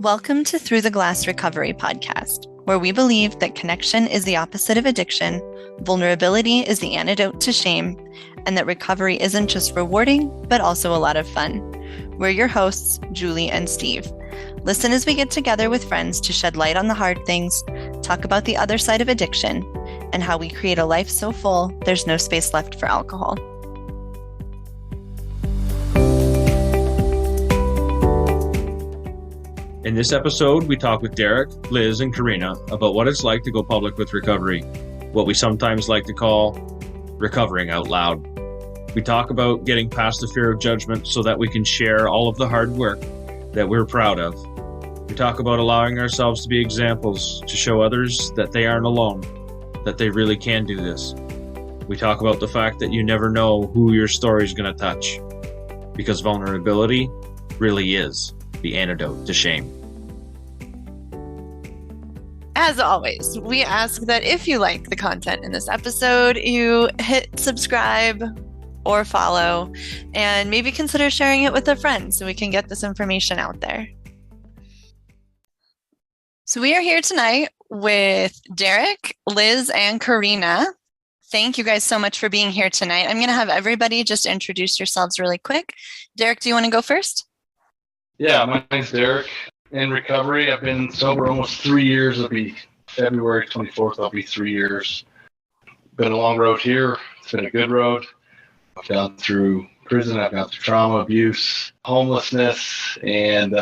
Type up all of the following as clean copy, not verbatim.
Welcome to Through the Glass Recovery podcast, where we believe that connection is the opposite of addiction, vulnerability is the antidote to shame, and that recovery isn't just rewarding, but also a lot of fun. We're your hosts, Julie and Steve. Listen as we get together with friends to shed light on the hard things, talk about the other side of addiction, and how we create a life so full there's no space left for alcohol. In this episode, we talk with Derrick, Liz, and Corinna about what it's like to go public with recovery, what we sometimes like to call recovering out loud. We talk about getting past the fear of judgment so that we can share all of the hard work that we're proud of. We talk about allowing ourselves to be examples to show others that they aren't alone, that they really can do this. We talk about the fact that you never know who your story is going to touch, because vulnerability really is the antidote to shame. As always, we ask that if you like the content in this episode, you hit subscribe or follow, and maybe consider sharing it with a friend so we can get this information out there. So we are here tonight with Derrick, Liz, and Corinna. Thank you guys so much for being here tonight. I'm going to have everybody just introduce yourselves really quick. Derrick, do you want to go first? Yeah, my name's Derrick. In recovery, I've been sober almost 3 years. It'll be February 24th. I'll be 3 years. Been a long road here. It's been a good road. I've gone through prison. I've gone through trauma, abuse, homelessness, and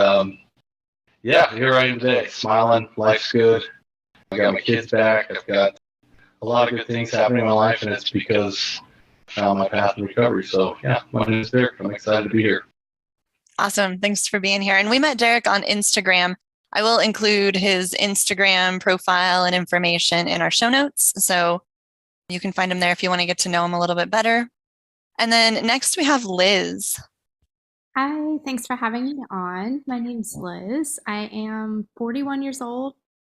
here I am today, smiling. Life's good. I got my kids back. I've got a lot of good things happening in my life, and it's because I found my path in recovery. So, yeah, my name is Derrick. I'm excited to be here. Awesome. Thanks for being here. And we met Derrick on Instagram. I will include his Instagram profile and information in our show notes, so you can find him there if you want to get to know him a little bit better. And then next we have Liz. Hi, thanks for having me on. My name's Liz. I am 41 years old.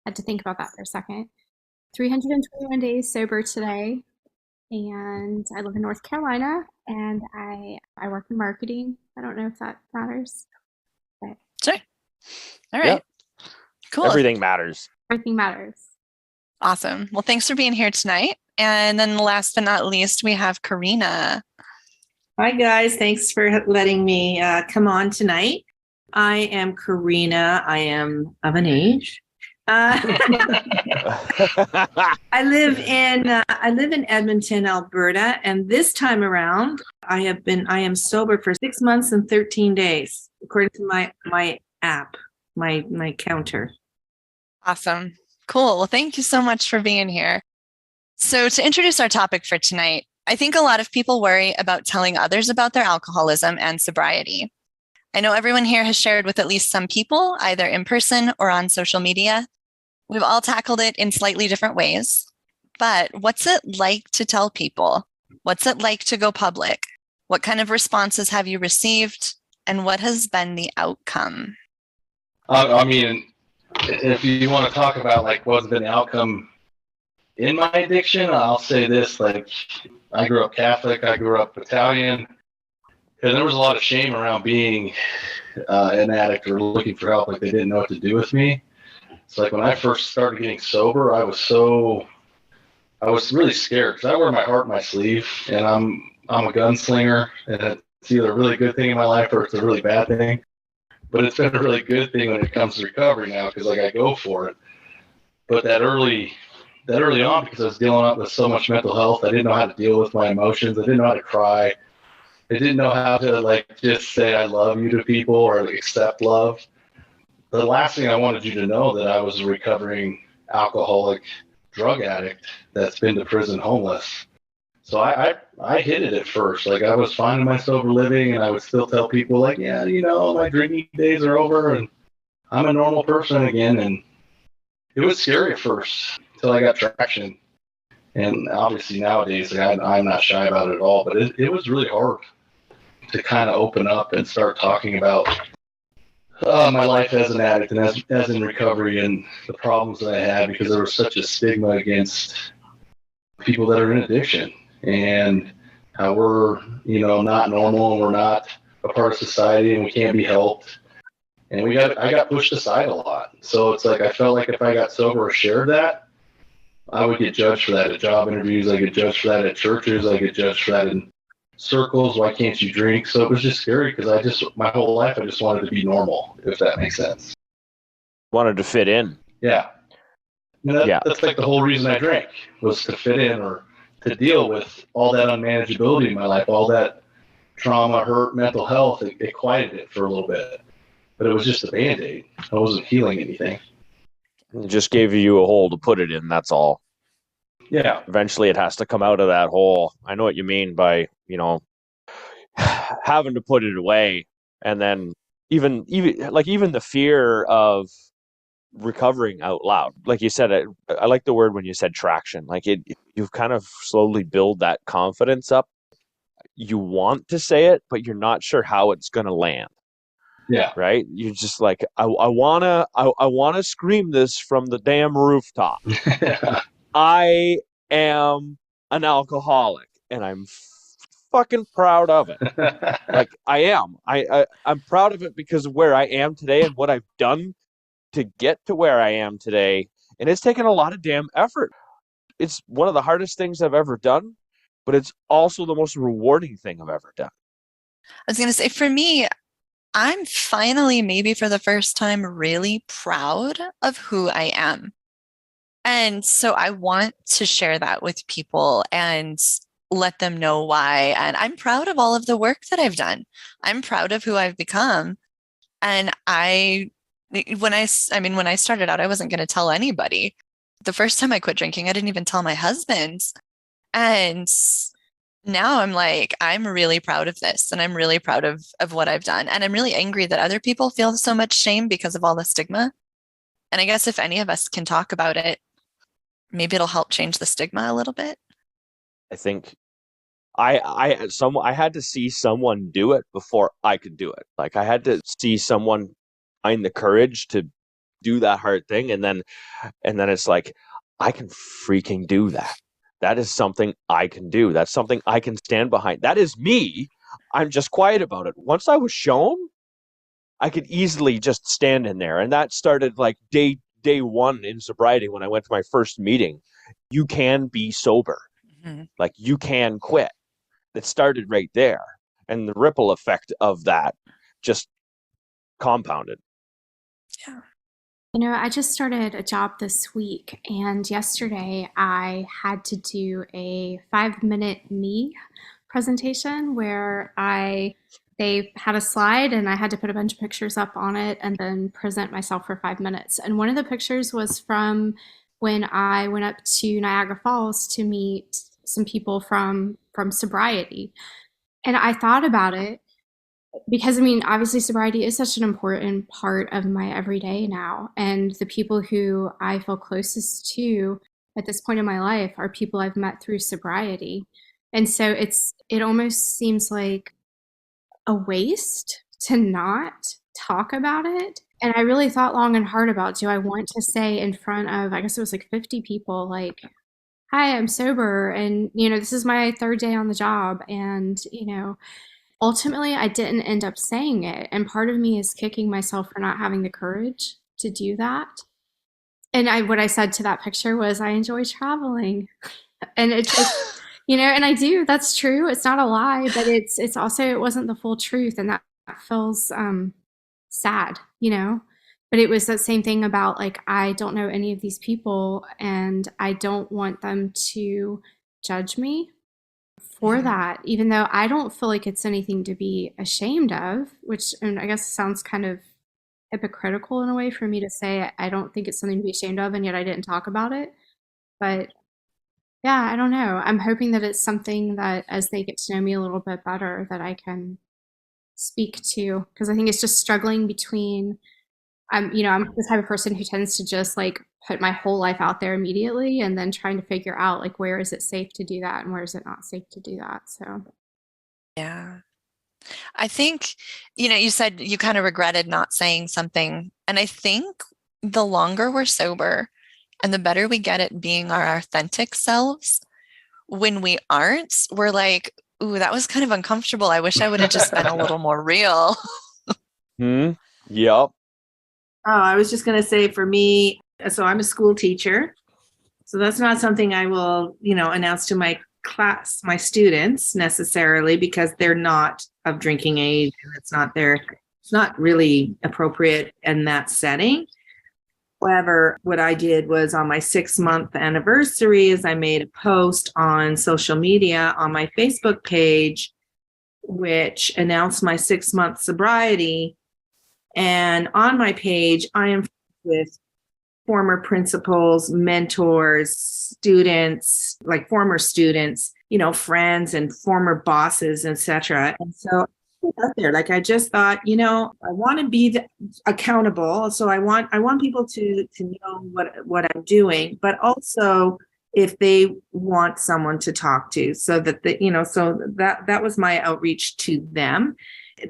Had to think about that for a second. 321 days sober today. And I live in North Carolina, and I work in marketing. I don't know if that matters. But Sure. All right. Yep. Cool. Everything matters. everything matters. Awesome. Well, thanks for being here tonight. And then last but not least, we have Corinna. Hi, guys. Thanks for letting me come on tonight. I am Corinna. I am of an age. I live in Edmonton, Alberta, and this time around, I am sober for 6 months and 13 days, according to my app, my counter. Awesome. Cool. Well, thank you so much for being here. So to introduce our topic for tonight, I think a lot of people worry about telling others about their alcoholism and sobriety. I know everyone here has shared with at least some people, either in person or on social media. We've all tackled it in slightly different ways. But what's it like to tell people? What's it like to go public? What kind of responses have you received? And what has been the outcome? I mean, if you want to talk about like what's been the outcome in my addiction, I'll say this: like, I grew up Catholic, I grew up Italian, and there was a lot of shame around being an addict or looking for help. Like, they didn't know what to do with me. It's like when I first started getting sober, I was really scared because I wear my heart on my sleeve, and I'm a gunslinger, and it's either a really good thing in my life or it's a really bad thing. But it's been a really good thing when it comes to recovery now, because like I go for it. But that early on, because I was dealing with so much mental health, I didn't know how to deal with my emotions. I didn't know how to cry. I didn't know how to like just say I love you to people or accept love. The last thing I wanted you to know that I was a recovering alcoholic drug addict that's been to prison homeless. So I hid it at first. Like, I was finding my sober living, and I would still tell people like, yeah, my drinking days are over and I'm a normal person again. And it was scary at first until I got traction. And obviously nowadays, like, I'm not shy about it at all, but it was really hard to kind of open up and start talking about my life as an addict and as in recovery and the problems that I had, because there was such a stigma against people that are in addiction and how we're, not normal and we're not a part of society and we can't be helped. And I got pushed aside a lot. So it's like, I felt like if I got sober or shared that, I would get judged for that at job interviews. I get judged for that at churches. I get judged for that in circles. Why can't you drink? So it was just scary because my whole life, I just wanted to be normal, if that makes sense. Wanted to fit in. Yeah. That's like the whole reason I drank, was to fit in or to deal with all that unmanageability in my life, all that trauma, hurt, mental health. It quieted it for a little bit, but it was just a Band-Aid. I wasn't healing anything. It just gave you a hole to put it in. That's all. Yeah. Eventually it has to come out of that hole. I know what you mean by, having to put it away. And then even the fear of recovering out loud. Like you said, I like the word when you said traction. Like you've kind of slowly build that confidence up. You want to say it, but you're not sure how it's going to land. Yeah. Right. You're just like, I wanna scream this from the damn rooftop. I am an alcoholic, and I'm fucking proud of it. Like I am. I'm proud of it because of where I am today and what I've done to get to where I am today. And it's taken a lot of damn effort. It's one of the hardest things I've ever done, but it's also the most rewarding thing I've ever done. I was going to say, for me, I'm finally, maybe for the first time, really proud of who I am. And so I want to share that with people and let them know why. And I'm proud of all of the work that I've done. I'm proud of who I've become. And when I started out, I wasn't going to tell anybody. The first time I quit drinking, I didn't even tell my husband. And now I'm like, I'm really proud of this, and I'm really proud of what I've done. And I'm really angry that other people feel so much shame because of all the stigma. And I guess if any of us can talk about it, maybe it'll help change the stigma a little bit. I think I had to see someone do it before I could do it. Like I had to see someone find the courage to do that hard thing, and then it's like, I can freaking do that. That is something I can do. That's something I can stand behind. That is me. I'm just quiet about it. Once I was shown, I could easily just stand in there. And that started like day one in sobriety when I went to my first meeting. You can be sober. Mm-hmm. Like you can quit. It started right there. And the ripple effect of that just compounded. Yeah. I just started a job this week, and yesterday I had to do a 5-minute me presentation where they had a slide and I had to put a bunch of pictures up on it and then present myself for 5 minutes. And one of the pictures was from when I went up to Niagara Falls to meet some people from sobriety. And I thought about it because, obviously sobriety is such an important part of my everyday now. And the people who I feel closest to at this point in my life are people I've met through sobriety. And so it almost seems like a waste to not talk about it. And I really thought long and hard about, do I want to say in front of, I guess it was like 50 people, like, hi, I'm sober. And, this is my 3rd day on the job. And, ultimately, I didn't end up saying it. And part of me is kicking myself for not having the courage to do that. And what I said to that picture was, I enjoy traveling. And it's just, and I do. That's true. It's not a lie, but it's also, it wasn't the full truth. And that feels sad, But it was that same thing about, like, I don't know any of these people and I don't want them to judge me for that, even though I don't feel like it's anything to be ashamed of, which, and I guess sounds kind of hypocritical in a way for me to say I don't think it's something to be ashamed of, and yet I didn't talk about it. But yeah, I don't know. I'm hoping that it's something that as they get to know me a little bit better, that I can speak to, because I think it's just struggling between, I'm the type of person who tends to just like put my whole life out there immediately and then trying to figure out, like, where is it safe to do that and where is it not safe to do that. So yeah, I think, you said you kind of regretted not saying something. And I think the longer we're sober and the better we get at being our authentic selves, when we aren't, we're like, ooh, that was kind of uncomfortable. I wish I would have just been a little more real. Yep. Oh, I was just going to say for me, so I'm a school teacher. So that's not something I will, announce to my class, my students necessarily, because they're not of drinking age. And it's not really appropriate in that setting. However, what I did was on my 6-month anniversary is I made a post on social media on my Facebook page, which announced my 6-month sobriety. And on my page, I am with former principals, mentors, students, like former students, friends and former bosses, etc. And so out there, like I just thought, I want to be accountable. So I want people to know what I'm doing, but also if they want someone to talk to, so that so that was my outreach to them.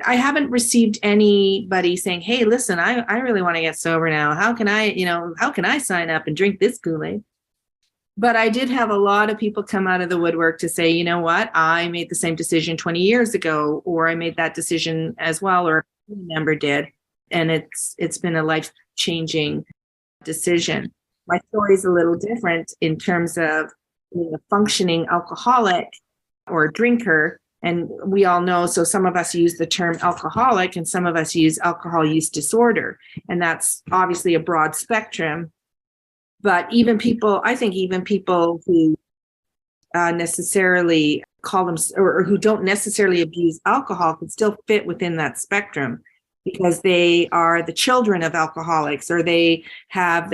I haven't received anybody saying, "Hey, listen, I really want to get sober now. How can I sign up and drink this Kool-Aid?" But I did have a lot of people come out of the woodwork to say, you know what, I made the same decision 20 years ago, or I made that decision as well, or a member did. And it's been a life-changing decision. My story is a little different in terms of being a functioning alcoholic or drinker. And we all know, so some of us use the term alcoholic and some of us use alcohol use disorder. And that's obviously a broad spectrum. But I think even people who necessarily call them, or who don't necessarily abuse alcohol, can still fit within that spectrum, because they are the children of alcoholics, or they have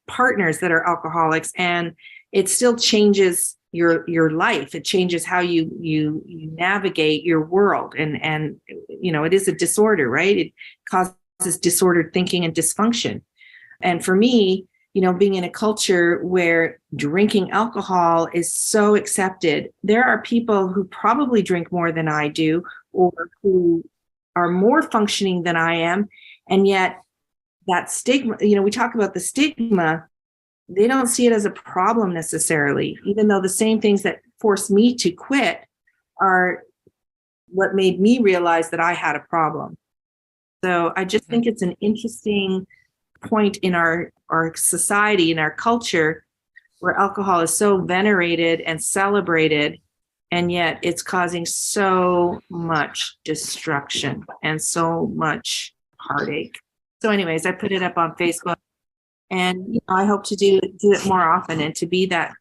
partners that are alcoholics, and it still changes your life. It changes how you navigate your world, and it is a disorder, right? It causes disordered thinking and dysfunction. And for me, being in a culture where drinking alcohol is so accepted, there are people who probably drink more than I do, or who are more functioning than I am. And yet that stigma, we talk about the stigma, they don't see it as a problem necessarily, even though the same things that forced me to quit are what made me realize that I had a problem. So I just think it's an interesting point in our society, in our culture, where alcohol is so venerated and celebrated, and yet it's causing so much destruction and so much heartache. So anyways, I put it up on Facebook, and I hope to do it more often, and to be that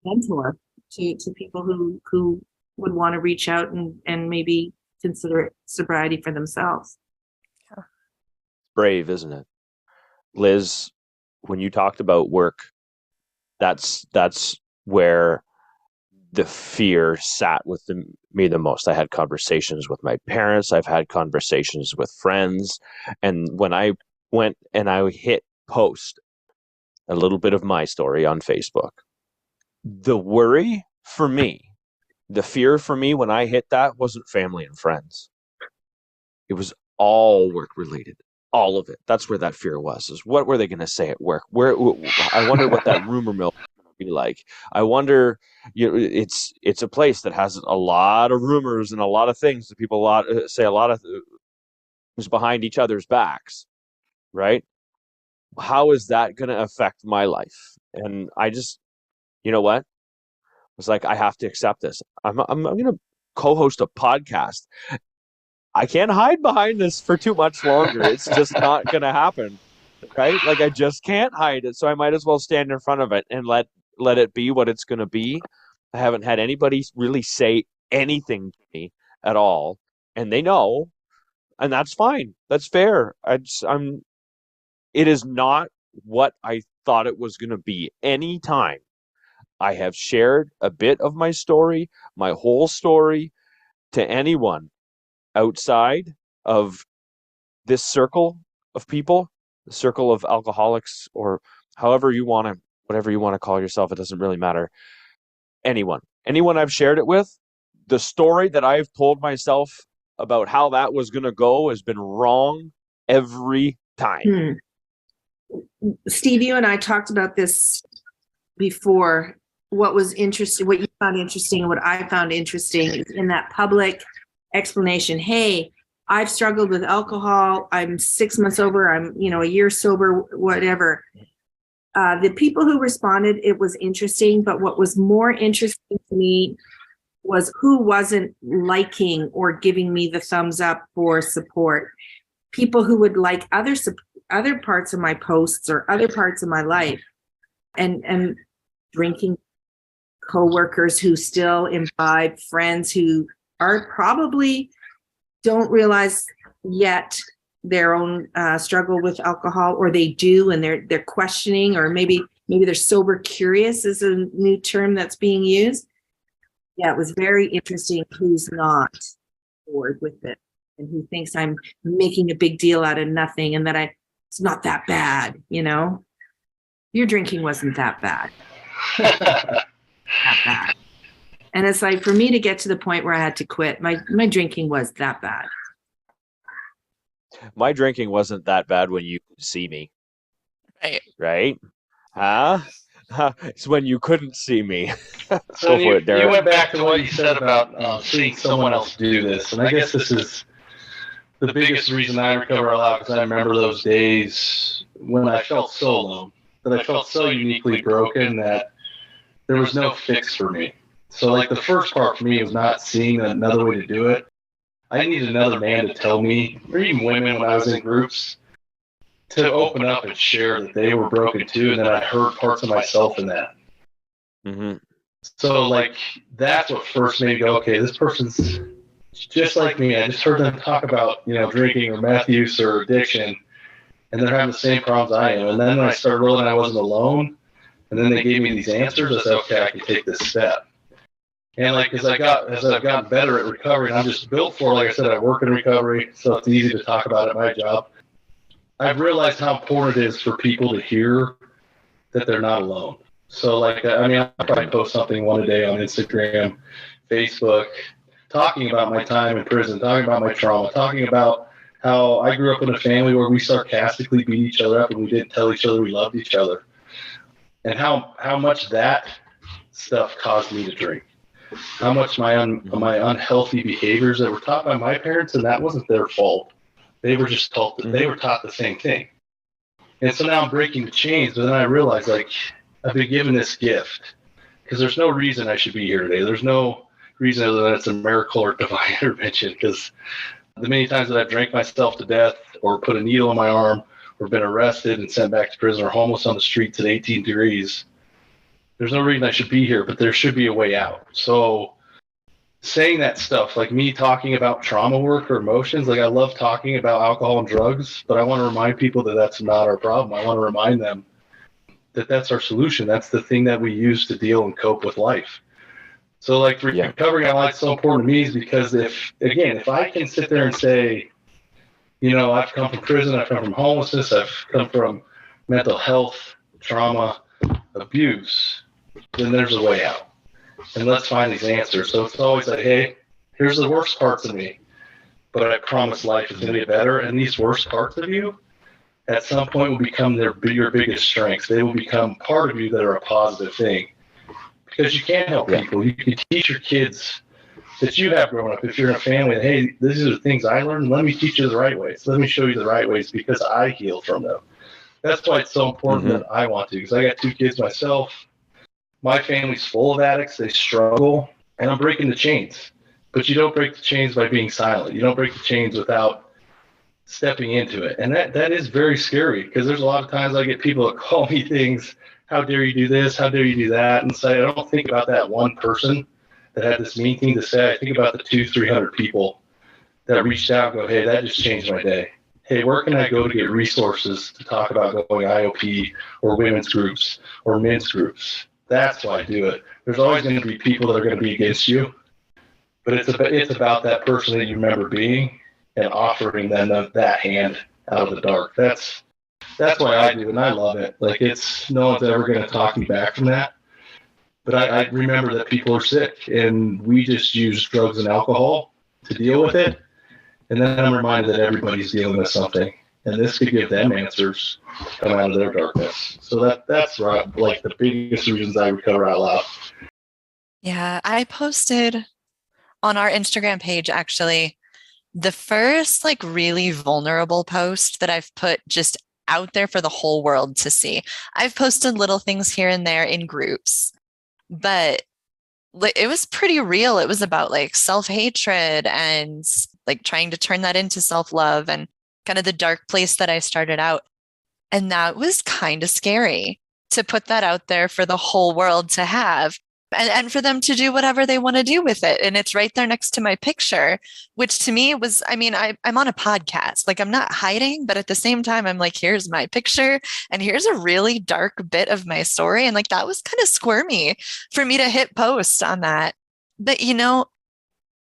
mentor to people who would want to reach out and maybe consider sobriety for themselves. Brave, isn't it? Liz, when you talked about work, that's where the fear sat with me the most. I had conversations with my parents. I've had conversations with friends. And when I went and I hit post a little bit of my story on Facebook, the worry for me, the fear for me when I hit that wasn't family and friends. It was all work related. All of it. That's where that fear was. Is what were they going to say at work? I wonder what that rumor mill would be like. I wonder. It's a place that has a lot of rumors and a lot of things that people say a lot of things behind each other's backs, right? How is that going to affect my life? And I just, you know what? I was like, I have to accept this. I'm going to co-host a podcast. I can't hide behind this for too much longer. It's just not going to happen, right? Like I just can't hide it. So I might as well stand in front of it and let it be what it's going to be. I haven't had anybody really say anything to me at all, and they know, and that's fine. That's fair. It is not what I thought it was going to be. Anytime I have shared a bit of my story, my whole story, to anyone outside of this circle of people, the circle of alcoholics, or whatever you want to call yourself, it doesn't really matter. Anyone I've shared it with, the story that I've told myself about how that was going to go has been wrong every time. Steve, you and I talked about this before. What was interesting, what you found interesting, and what I found interesting is in that public explanation. Hey, I've struggled with alcohol. I'm 6 months sober. I'm, a year sober, whatever. The people who responded, it was interesting. But what was more interesting to me was who wasn't liking or giving me the thumbs up for support. People who would like other parts of my posts or other parts of my life, and drinking coworkers who still imbibe, friends who are probably don't realize yet their own struggle with alcohol, or they do and they're questioning, or maybe they're sober curious is a new term that's being used. Yeah, it was very interesting who's not bored with it and who thinks I'm making a big deal out of nothing and that it's not that bad, Your drinking wasn't that bad. That bad. And it's like, for me to get to the point where I had to quit, my drinking was that bad. My drinking wasn't that bad when you could see me. Right? Huh? It's when you couldn't see me. So you went back to what you said about seeing someone else do this. And I guess this is the biggest reason I recover a lot, because I remember those days when I felt so alone, that I felt so uniquely broken that there was no fix for me. So like the first part for me was not seeing another way to do it. I needed another man to tell me, or even women when I was in groups, to open up and share that they were broken too, and then I heard parts of myself in that. Mm-hmm. So like that's what first made me go, okay, this person's just like me. I just heard them talk about, drinking or meth use or addiction, and they're having the same problems I am. And then when I started realizing I wasn't alone, and then they gave me these answers, I said, okay, I can take this step. And like, as I've gotten better at recovery, and I'm just built for, like I said, I work in recovery, so it's easy to talk about at my job. I've realized how important it is for people to hear that they're not alone. So like, I'll probably post something one a day on Instagram, Facebook, talking about my time in prison, talking about my trauma, talking about how I grew up in a family where we sarcastically beat each other up and we didn't tell each other we loved each other. And how much that stuff caused me to drink. How much my unhealthy behaviors that were taught by my parents, and that wasn't their fault. They were just taught the same thing. And so now I'm breaking the chains, but then I realized, like, I've been given this gift because there's no reason I should be here today. There's no reason other than it's a miracle or divine intervention, because the many times that I've drank myself to death or put a needle in my arm or been arrested and sent back to prison or homeless on the streets at 18 degrees, there's no reason I should be here, but there should be a way out. So saying that stuff, like me talking about trauma work or emotions, like I love talking about alcohol and drugs, but I want to remind people that that's not our problem. I want to remind them that that's our solution. That's the thing that we use to deal and cope with life. So like recovering on life is so important to me is because if I can sit there and say, I've come from prison, I've come from homelessness, I've come from mental health, trauma, abuse, then there's a way out. And let's find these answers. So it's always like, hey, here's the worst parts of me, but I promise life is going to get better. And these worst parts of you, at some point, will become your biggest strengths. They will become part of you that are a positive thing. Because you can't help people. You can teach your kids that you have growing up. If you're in a family, that, hey, these are the things I learned. Let me teach you the right ways. Let me show you the right ways because I healed from them. That's why it's so important that I want to, because I got 2 kids myself. My family's full of addicts. They struggle, and I'm breaking the chains. But you don't break the chains by being silent. You don't break the chains without stepping into it. And that is very scary, because there's a lot of times I get people that call me things, how dare you do this? How dare you do that? And say, I don't think about that one person that had this mean thing to say. I think about the 200-300 people that reached out and go, hey, that just changed my day. Hey, where can I go to get resources to talk about going IOP or women's groups or men's groups? That's why I do it. There's always going to be people that are going to be against you, but it's about that person that you remember being and offering them that hand out of the dark. That's why I do it, and I love it. Like, it's no one's ever going to talk me back from that. But I remember that people are sick, and we just use drugs and alcohol to deal with it. And then I'm reminded that everybody's dealing with something, and this could give them answers come out of their darkness. So that's right, like the biggest reasons I recover out loud. Yeah, I posted on our Instagram page, actually, The first like really vulnerable post that I've put just out there for the whole world to see. I've posted little things here and there in groups, but it was pretty real. It was about like self-hatred and like trying to turn that into self-love and kind of the dark place that I started out. And that was kind of scary to put that out there for the whole world to have and for them to do whatever they want to do with it. And it's right there next to my picture, which to me was, I mean, I'm on a podcast, like I'm not hiding, but at the same time, I'm like, here's my picture and here's a really dark bit of my story. And like that was kind of squirmy for me to hit post on that. But, you know,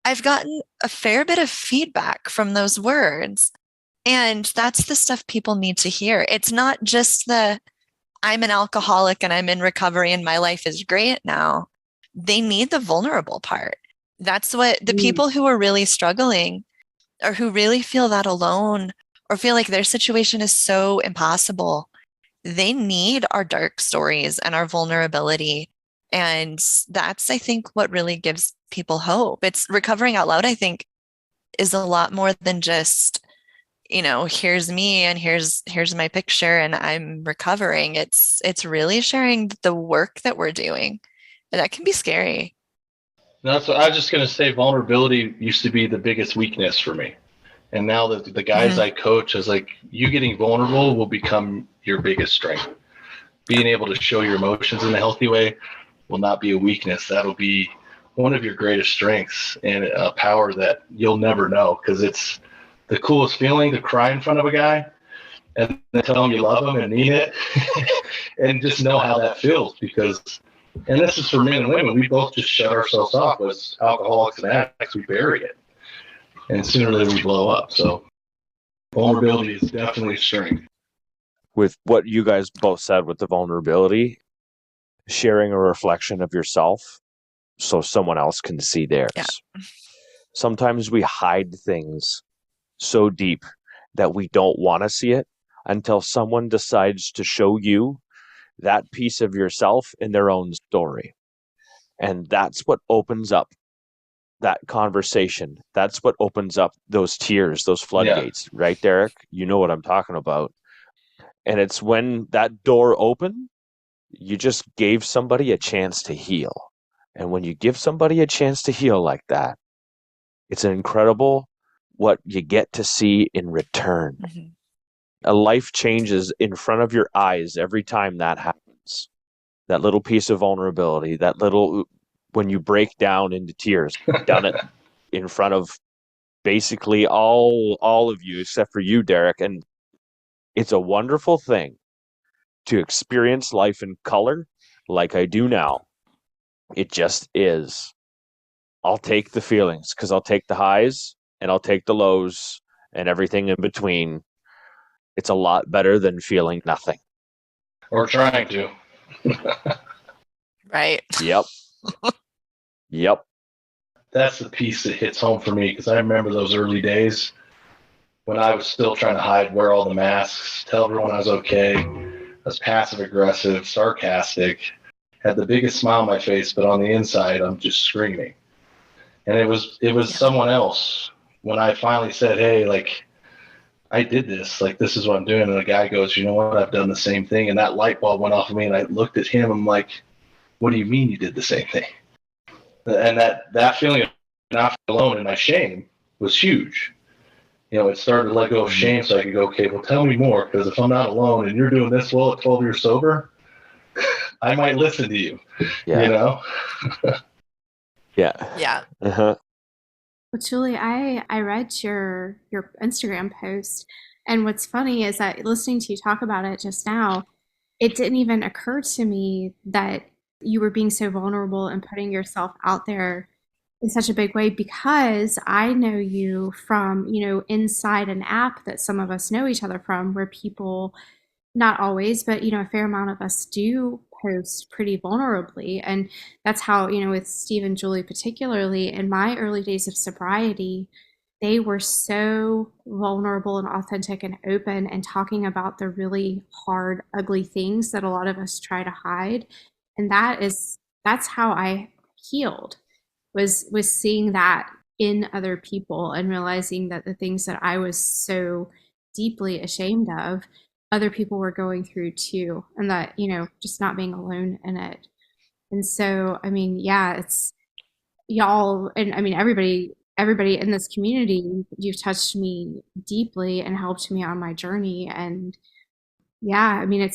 I've gotten a fair bit of feedback from those words. And that's the stuff people need to hear. It's not just the, I'm an alcoholic and I'm in recovery and my life is great now. They need the vulnerable part. That's what the people who are really struggling or who really feel that alone or feel like their situation is so impossible, they need our dark stories and our vulnerability. And that's, I think, what really gives people hope. It's recovering out loud, I think, is a lot more than just, you know, here's me and here's my picture and I'm recovering. It's really sharing the work that we're doing. And that can be scary. That's what I was just going to say. Vulnerability used to be the biggest weakness for me. And now the guys I coach is like, you getting vulnerable will become your biggest strength. Being able to show your emotions in a healthy way will not be a weakness. That'll be one of your greatest strengths and a power that you'll never know, because it's the coolest feeling to cry in front of a guy and then tell him you love him and mean it and just know how that feels. Because, and this is for men and women, we both just shut ourselves off as alcoholics and addicts. We bury it. And sooner or later we blow up. So vulnerability is definitely a strength. With what you guys both said with the vulnerability, sharing a reflection of yourself so someone else can see theirs. Yeah. Sometimes we hide things so deep that we don't want to see it until someone decides to show you that piece of yourself in their own story. And that's what opens up that conversation. That's what opens up those tears, those floodgates, right, Derrick? You know what I'm talking about. And it's when that door opened, you just gave somebody a chance to heal. And when you give somebody a chance to heal like that, it's incredible what you get to see in return. Mm-hmm. A life changes in front of your eyes every time that happens. That little piece of vulnerability, that little, when you break down into tears, you've done it in front of basically all of you except for you, Derrick. And it's a wonderful thing to experience life in color like I do now. It just is. I'll take the feelings because I'll take the highs and I'll take the lows and everything in between. It's a lot better than feeling nothing. Or trying to. Right. Yep. Yep. That's the piece that hits home for me, because I remember those early days when I was still trying to hide, wear all the masks, tell everyone I was okay. I was passive aggressive, sarcastic, had the biggest smile on my face, but on the inside, I'm just screaming. And it was someone else when I finally said, hey, like, I did this, like, this is what I'm doing. And the guy goes, you know what, I've done the same thing. And that light bulb went off of me, and I looked at him. I'm like, what do you mean you did the same thing? And that feeling of not alone in my shame was huge. You know, it started to let go of shame so I could go, okay, well, tell me more, because if I'm not alone and you're doing this well at 12 years sober, I might listen to you, you know? Yeah. Yeah. Uh-huh. Well, Julie, I read your Instagram post, and what's funny is that listening to you talk about it just now, it didn't even occur to me that you were being so vulnerable and putting yourself out there in such a big way, because I know you from, you know, inside an app that some of us know each other from, where people, not always, but, you know, a fair amount of us do post pretty vulnerably. And that's how, you know, with Steve and Julie, particularly in my early days of sobriety, they were so vulnerable and authentic and open and talking about the really hard, ugly things that a lot of us try to hide. And that's how I healed, was seeing that in other people and realizing that the things that I was so deeply ashamed of, other people were going through too, and that, just not being alone in it. And so, I mean, yeah, it's y'all, and I mean, everybody in this community, you've touched me deeply and helped me on my journey. And yeah, I mean, I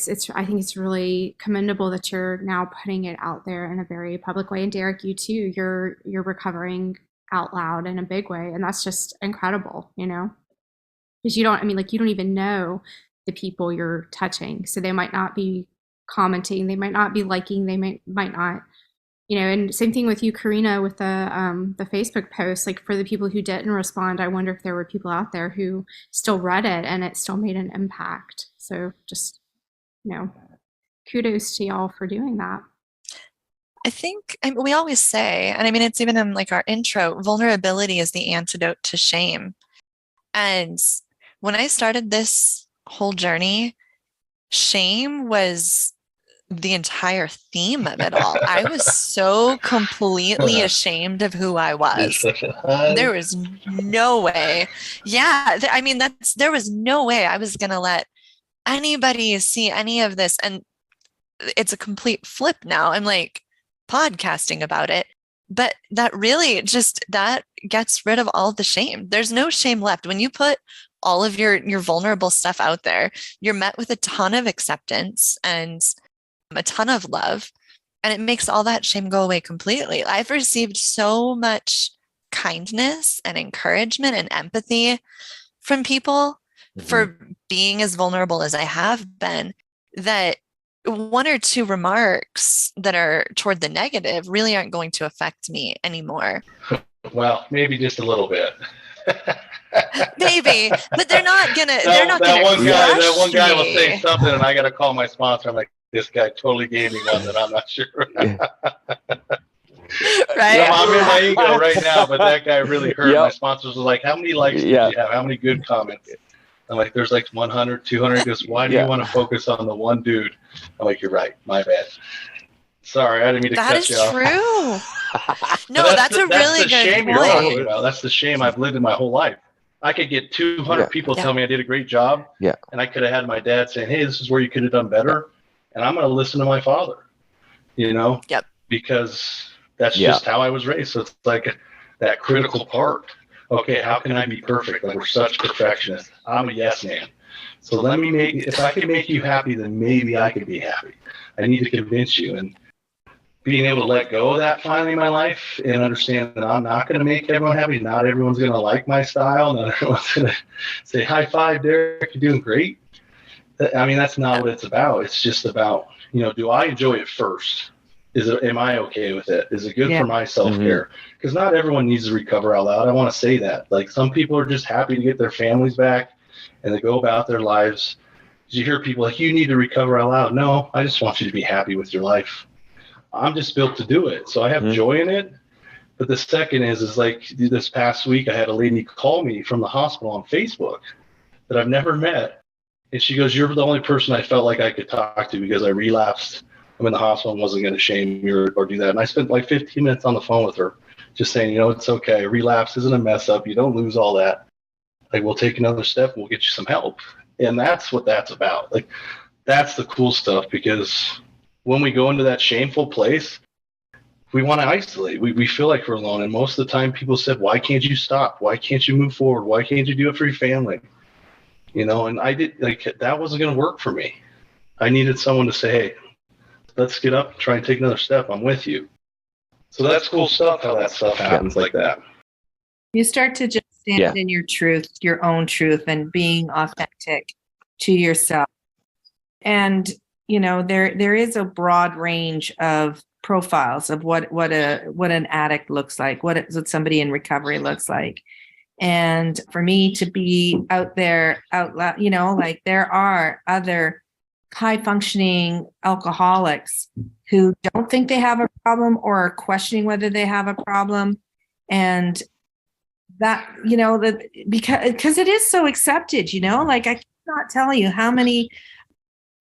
think it's really commendable that you're now putting it out there in a very public way. And Derrick, you too, you're recovering out loud in a big way. And that's just incredible, because you don't even know the people you're touching. So they might not be commenting, they might not be liking, they might not, and same thing with you, Corinna, with the Facebook post. Like, for the people who didn't respond, I wonder if there were people out there who still read it and it still made an impact. So just, kudos to y'all for doing that. I think we always say, and I mean, it's even in like our intro, vulnerability is the antidote to shame. And when I started this whole journey, shame was the entire theme of it all. I was so completely ashamed of who I was. There was no way. Yeah, I mean, there was no way I was going to let anybody see any of this. And it's a complete flip now. I'm like podcasting about it, but that really that gets rid of all the shame. There's no shame left. When you put all of your vulnerable stuff out there, you're met with a ton of acceptance and a ton of love, and it makes all that shame go away completely. I've received so much kindness and encouragement and empathy from people for being as vulnerable as I have been, that one or two remarks that are toward the negative really aren't going to affect me anymore. Well, maybe just a little bit. Maybe, but they're not gonna that one guy will say something and I gotta call my sponsor. I'm like, this guy totally gave me one that I'm not sure. Right. I'm in my ego right now, but that guy really hurt. My sponsors was like, how many likes did you have? How many good comments? I'm like, there's like 100, 200. He goes, why do you want to focus on the one dude? I'm like, you're right. My bad. Sorry, I didn't mean to cut you off. That is true. No, that's a really good shame point. You're talking about. That's the shame I've lived in my whole life. I could get 200 people tell me I did a great job. Yeah. And I could have had my dad saying, hey, this is where you could have done better. And I'm going to listen to my father, Yep. Because that's just how I was raised. So it's like that critical part. Okay, how can I be perfect? Like, we're such perfectionists. I'm a yes man. So if I can make you happy, then maybe I could be happy. I need to convince you. And being able to let go of that finally in my life and understand that I'm not going to make everyone happy. Not everyone's going to like my style. Not everyone's going to say, high five, Derrick, you're doing great. I mean, that's not what it's about. It's just about, do I enjoy it first? Am I okay with it? Is it good for my self-care? Because not everyone needs to recover out loud. I want to say that. Like, some people are just happy to get their families back and they go about their lives. You hear people like, you need to recover out loud. No, I just want you to be happy with your life. I'm just built to do it. So I have joy in it. But the second is like this past week, I had a lady call me from the hospital on Facebook that I've never met. And she goes, you're the only person I felt like I could talk to because I relapsed. I'm in the hospital and wasn't going to shame you or do that. And I spent like 15 minutes on the phone with her just saying, it's okay. Relapse isn't a mess up. You don't lose all that. Like, we'll take another step. We'll get you some help. And that's what that's about. Like, that's the cool stuff, because when we go into that shameful place, we want to isolate. We feel like we're alone. And most of the time people said, why can't you stop? Why can't you move forward? Why can't you do it for your family? And I did, that wasn't going to work for me. I needed someone to say, hey, let's get up and try and take another step. I'm with you. So that's cool stuff, how that stuff happens like that. You start to just stand in your truth, your own truth, and being authentic to yourself. And, there is a broad range of profiles of what an addict looks like, what somebody in recovery looks like. And for me to be out there out loud, there are other high functioning alcoholics who don't think they have a problem or are questioning whether they have a problem. And that, because it is so accepted, I cannot tell you how many,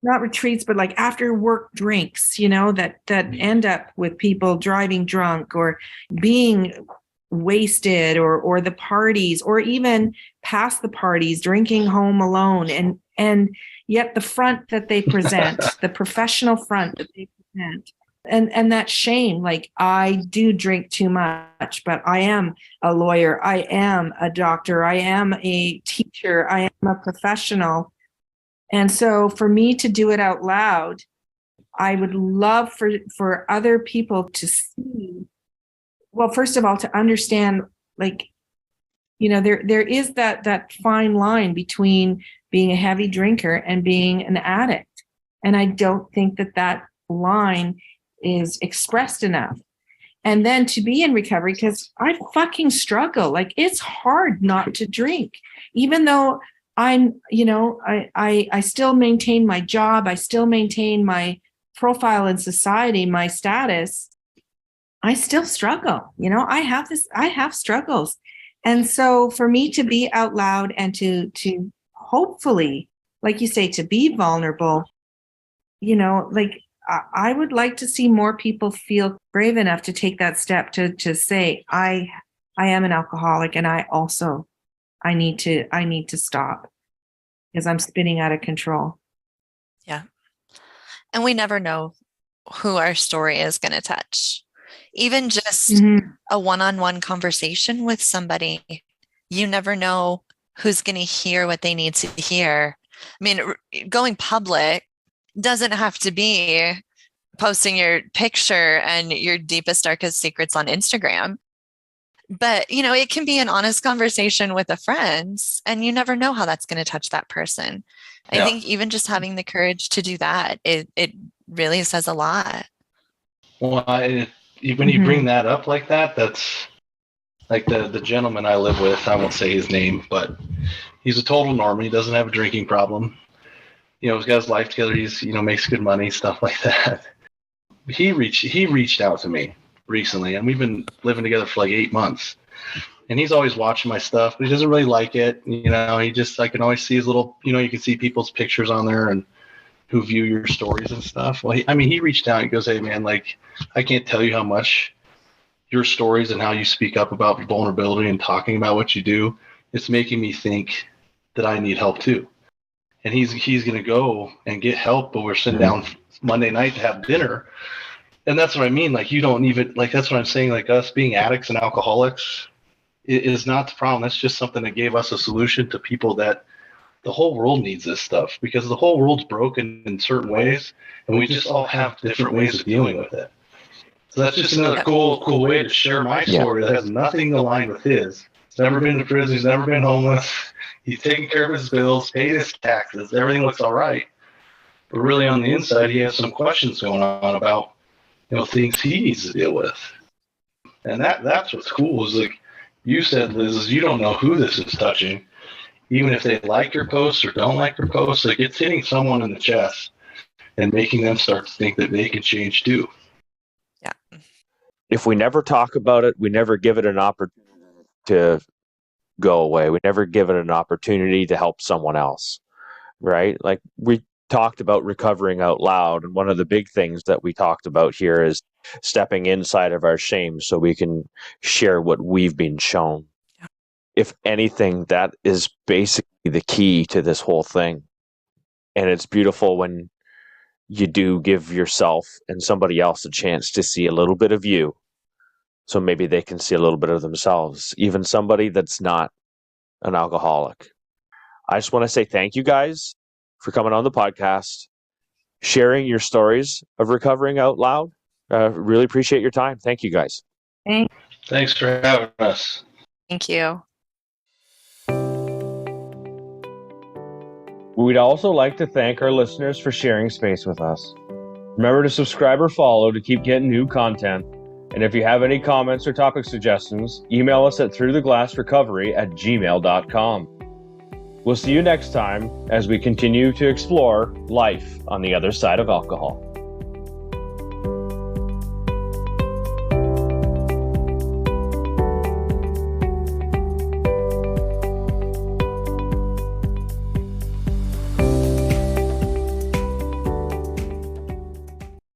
not retreats, but like after work drinks, that end up with people driving drunk or being wasted or the parties, or even past the parties, drinking home alone. And yet the front that they present, the professional front that they present, and that shame, like, I do drink too much, but I am a lawyer, I am a doctor, I am a teacher, I am a professional. And so for me to do it out loud, I would love for other people to see, well, first of all, to understand, like, there is that fine line between being a heavy drinker and being an addict. And I don't think that line is expressed enough. And then to be in recovery, because I fucking struggle. Like, it's hard not to drink, even though I'm, I still maintain my job. I still maintain my profile in society, my status. I still struggle. I have struggles. And so for me to be out loud and to hopefully, like you say, to be vulnerable, like, I would like to see more people feel brave enough to take that step to say, I am an alcoholic, and I need to stop because I'm spinning out of control. Yeah. And we never know who our story is going to touch. Even just a one-on-one conversation with somebody, you never know who's going to hear what they need to hear. I mean, going public doesn't have to be posting your picture and your deepest, darkest secrets on Instagram. But, it can be an honest conversation with a friend, and you never know how that's going to touch that person. Yeah. I think even just having the courage to do that, it really says a lot. Well, when you bring that up like that, that's like the gentleman I live with. I won't say his name, but he's a total normie. He doesn't have a drinking problem. He's got his life together. He's, makes good money, stuff like that. He reached out to me recently, and we've been living together for like 8 months. And he's always watching my stuff, but he doesn't really like it. He just, I can always see his little, you can see people's pictures on there and who view your stories and stuff. Well, he reached out and goes, "Hey man, like, I can't tell you how much your stories and how you speak up about vulnerability and talking about what you do, it's making me think that I need help too." And he's going to go and get help, but we're sitting down Monday night to have dinner. And that's what I mean. Like, you don't even, like, that's what I'm saying. Like, us being addicts and alcoholics is not the problem. That's just something that gave us a solution to people that the whole world needs this stuff, because the whole world's broken in certain ways, and we just all have different ways of dealing with it. So that's just another cool way to share my story that has nothing aligned with his. He's never been to prison. He's never been homeless. He's taking care of his bills, paid his taxes. Everything looks all right. But really on the inside, he has some questions going on about, things he needs to deal with. And that's what's cool is, like you said, Liz, is you don't know who this is touching. Even if they like your posts or don't like your posts, like, it's hitting someone in the chest and making them start to think that they can change too. Yeah. If we never talk about it, we never give it an opportunity to go away. We never give it an opportunity to help someone else, right? Like, we talked about recovering out loud, and one of the big things that we talked about here is stepping inside of our shame so we can share what we've been shown. Yeah. If anything, that is basically the key to this whole thing. And it's beautiful when you do give yourself and somebody else a chance to see a little bit of you, so maybe they can see a little bit of themselves, even somebody that's not an alcoholic. I just want to say thank you guys for coming on the podcast, sharing your stories of recovering out loud. Really appreciate your time. Thank you guys. Thanks for having us. Thank you. We'd also like to thank our listeners for sharing space with us. Remember to subscribe or follow to keep getting new content. And if you have any comments or topic suggestions, email us at throughtheglassrecovery@gmail.com. We'll see you next time as we continue to explore life on the other side of alcohol.